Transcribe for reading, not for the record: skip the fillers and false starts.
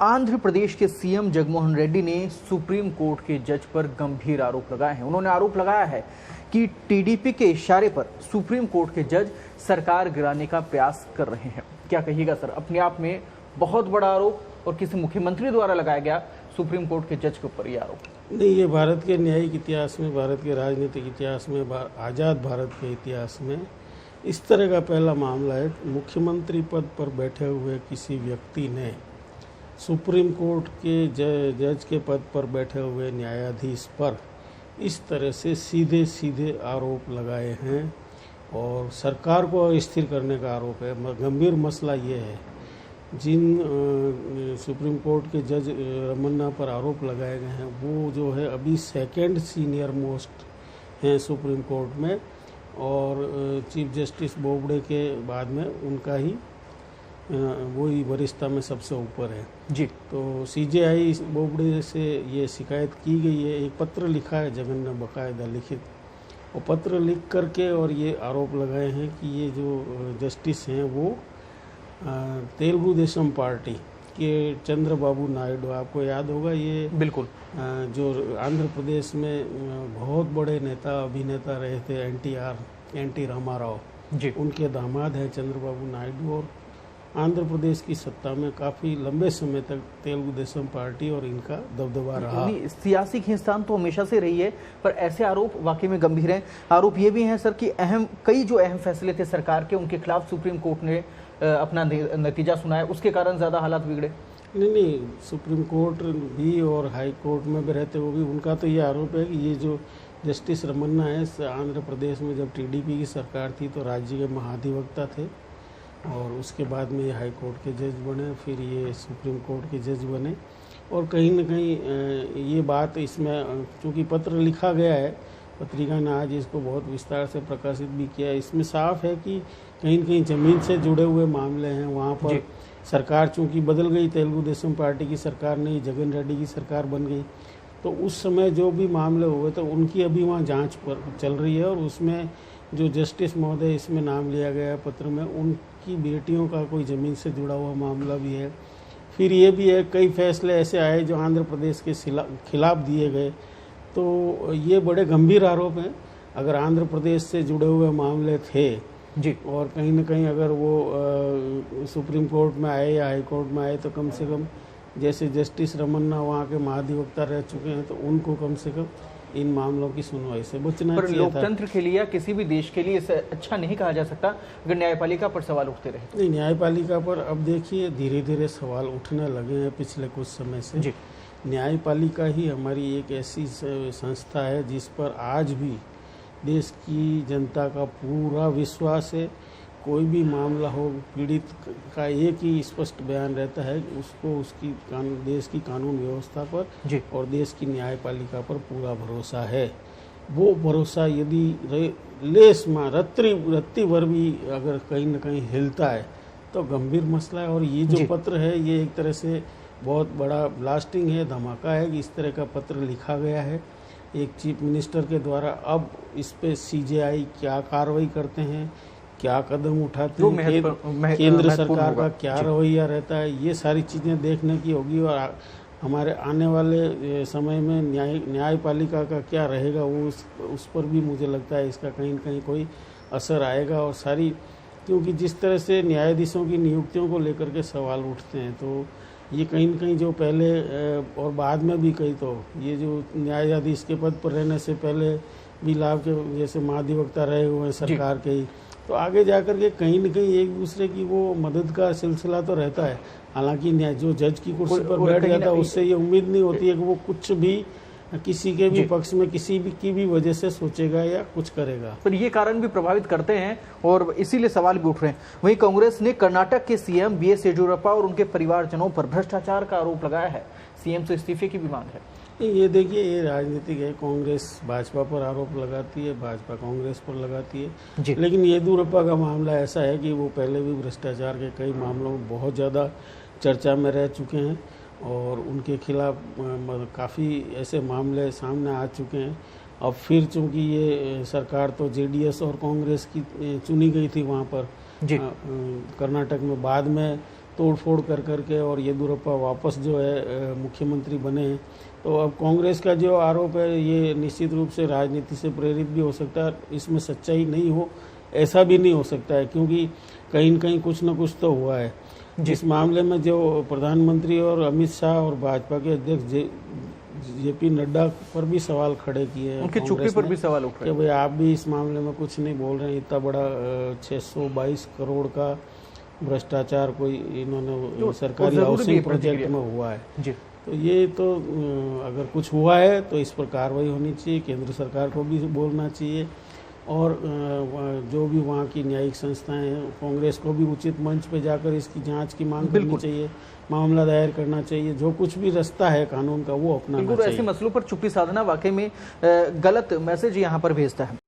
आंध्र प्रदेश के सीएम जगनमोहन रेड्डी ने supreme court के जज पर गंभीर आरोप लगाए हैं। उन्होंने आरोप लगाया है कि टीडीपी के इशारे पर सुप्रीम कोर्ट के जज सरकार गिराने का प्रयास कर रहे हैं। क्या कहिएगा सर, अपने आप में बहुत बड़ा आरोप और किसी मुख्यमंत्री द्वारा लगाया गया सुप्रीम कोर्ट के जज के ऊपर यह आरोप? नहीं, ये भारत के न्यायिक इतिहास में, भारत के राजनीतिक इतिहास में, आज़ाद भारत के इतिहास में इस तरह का पहला मामला है। मुख्यमंत्री पद पर बैठे हुए किसी व्यक्ति ने सुप्रीम कोर्ट के जज के पद पर बैठे हुए न्यायाधीश पर इस तरह से सीधे सीधे आरोप लगाए हैं और सरकार को अस्थिर करने का आरोप है। गंभीर मसला ये है, जिन सुप्रीम कोर्ट के जज रमन्ना पर आरोप लगाए गए हैं वो जो है अभी सेकंड सीनियर मोस्ट हैं सुप्रीम कोर्ट में, और चीफ जस्टिस बोबडे के बाद में उनका ही वही वरिष्ठता में सबसे ऊपर है जी। तो सीजेआई बोबडे से ये शिकायत की गई है। एक पत्र लिखा है जगन ने बाकायदा लिखित, और पत्र लिख करके और ये आरोप लगाए हैं कि ये जो जस्टिस हैं वो तेलुगु देशम पार्टी के चंद्रबाबू नायडू, आपको याद होगा ये बिल्कुल, जो आंध्र प्रदेश में बहुत बड़े नेता अभिनेता रहे थे, एनटी रामाराव जी, उनके दामाद हैं चंद्रबाबू नायडू, और आंध्र प्रदेश की सत्ता में काफ़ी लंबे समय तक तेलुगु देशम पार्टी और इनका दबदबा रहा। सियासी खींचतान तो हमेशा से रही है, पर ऐसे आरोप वाकई में गंभीर हैं। आरोप ये भी हैं सर कि कई जो अहम फैसले थे सरकार के, उनके खिलाफ सुप्रीम कोर्ट ने अपना नतीजा सुनाया, उसके कारण ज़्यादा हालात बिगड़े। नहीं, सुप्रीम कोर्ट भी और हाई कोर्ट में भी रहते वो भी, उनका तो ये आरोप है कि ये जो जस्टिस रमन्ना है, आंध्र प्रदेश में जब टीडीपी की सरकार थी तो राज्य के महाधिवक्ता थे, और उसके बाद में ये हाई कोर्ट के जज बने, फिर ये सुप्रीम कोर्ट के जज बने। और कहीं न कहीं ये बात इसमें, चूँकि पत्र लिखा गया है, पत्रिका ने आज इसको बहुत विस्तार से प्रकाशित भी किया है, इसमें साफ है कि कहीं न कहीं ज़मीन से जुड़े हुए मामले हैं। वहाँ पर सरकार चूँकि बदल गई, तेलुगु देशम पार्टी की सरकार नहीं, जगन रेड्डी की सरकार बन गई, तो उस समय जो भी मामले हुए थे उनकी अभी वहाँ जाँच पर चल रही है, और उसमें जो जस्टिस महोदय इसमें नाम लिया गया है पत्र में, उनकी बेटियों का कोई ज़मीन से जुड़ा हुआ मामला भी है। फिर ये भी है, कई फैसले ऐसे आए जो आंध्र प्रदेश के खिलाफ दिए गए, तो ये बड़े गंभीर आरोप हैं। अगर आंध्र प्रदेश से जुड़े हुए मामले थे जी, और कहीं न कहीं अगर वो सुप्रीम कोर्ट में आए या हाई कोर्ट में आए, तो कम से कम जैसे जस्टिस रमन्ना वहाँ के महाधिवक्ता रह चुके हैं, तो उनको कम से कम इन मामलों की सुनवाई से बचना चाहिए था। लोकतंत्र के लिए या किसी भी देश के लिए इसे अच्छा नहीं कहा जा सकता अगर न्यायपालिका पर सवाल उठते रहे। नहीं, न्यायपालिका पर अब देखिए धीरे धीरे सवाल उठने लगे हैं पिछले कुछ समय से जी। न्यायपालिका ही हमारी एक ऐसी संस्था है जिस पर आज भी देश की जनता का पूरा विश्वास है। कोई भी मामला हो, पीड़ित का एक ही स्पष्ट बयान रहता है, उसको उसकी देश की कानून व्यवस्था पर जी। और देश की न्यायपालिका पर पूरा भरोसा है। वो भरोसा यदि लेस में रत्ती भर भी अगर कहीं न कहीं हिलता है तो गंभीर मसला है। और ये जो पत्र है ये एक तरह से बहुत बड़ा ब्लास्टिंग है, धमाका है कि इस तरह का पत्र लिखा गया है एक चीफ मिनिस्टर के द्वारा। अब इस पे सीजेआई क्या कार्रवाई करते हैं, क्या कदम उठाते हैं, केंद्र सरकार का क्या रवैया रहता है, ये सारी चीज़ें देखने की होगी। और हमारे आने वाले समय में न्यायपालिका का क्या रहेगा वो उस पर भी मुझे लगता है इसका कहीं न कहीं कोई असर आएगा। और सारी, क्योंकि जिस तरह से न्यायाधीशों की नियुक्तियों को लेकर के सवाल उठते हैं, तो ये कहीं न कहीं जो पहले और बाद में भी कई, तो ये जो न्यायाधीश के पद पर रहने से पहले भी लाभ के जैसे महाधिवक्ता रहे हुए हैं सरकार के ही, तो आगे जाकर के कहीं न कहीं एक दूसरे की वो मदद का सिलसिला तो रहता है। हालांकि जो जज की कुर्सी पर बैठ जाता है उससे ये उम्मीद नहीं होती है कि वो कुछ भी किसी के भी पक्ष में किसी भी की भी वजह से सोचेगा या कुछ करेगा। पर ये कारण भी प्रभावित करते हैं और इसीलिए सवाल भी उठ रहे हैं। वहीं कांग्रेस ने कर्नाटक के सीएम बीएस येडियुरप्पा और उनके परिवारजनों पर भ्रष्टाचार का आरोप लगाया है। सीएम से इस्तीफे की भी मांग है। ये देखिए, ये राजनीतिक है, कांग्रेस भाजपा पर आरोप लगाती है, भाजपा कांग्रेस पर लगाती है। लेकिन येदियुरप्पा का मामला ऐसा है कि वो पहले भी भ्रष्टाचार के कई मामलों में बहुत ज़्यादा चर्चा में रह चुके हैं, और उनके खिलाफ काफ़ी ऐसे मामले सामने आ चुके हैं। अब फिर चूंकि ये सरकार तो जेडीएस और कांग्रेस की चुनी गई थी वहाँ पर कर्नाटक में, बाद में तोड़फोड़ कर करके और येदियुरप्पा वापस जो है मुख्यमंत्री बने हैं। तो अब कांग्रेस का जो आरोप है ये निश्चित रूप से राजनीति से प्रेरित भी हो सकता है, इसमें सच्चाई नहीं हो ऐसा भी नहीं हो सकता है, क्योंकि कहीं न कहीं कुछ न कुछ तो हुआ है। जिस मामले में जो प्रधानमंत्री और अमित शाह और भाजपा के अध्यक्ष जेपी नड्डा पर भी सवाल खड़े किए हैं, उनकी चुप्पी पर भी सवाल उठ रहे हैं कि भाई आप भी इस मामले में कुछ नहीं बोल रहे हैं। इतना बड़ा 622 करोड़ का भ्रष्टाचार कोई इन्होंने तो सरकारी हाउसिंग प्रोजेक्ट में हुआ है जी। तो ये तो अगर कुछ हुआ है तो इस पर कार्रवाई होनी चाहिए, केंद्र सरकार को भी बोलना चाहिए और जो भी वहाँ की न्यायिक संस्थाएं हैं कांग्रेस को भी उचित मंच पे जाकर इसकी जांच की मांग करनी चाहिए, मामला दायर करना चाहिए, जो कुछ भी रास्ता है कानून का वो अपनाना चाहिए। ऐसे मसलों पर चुप्पी साधना वाकई में गलत मैसेज यहाँ पर भेजता है।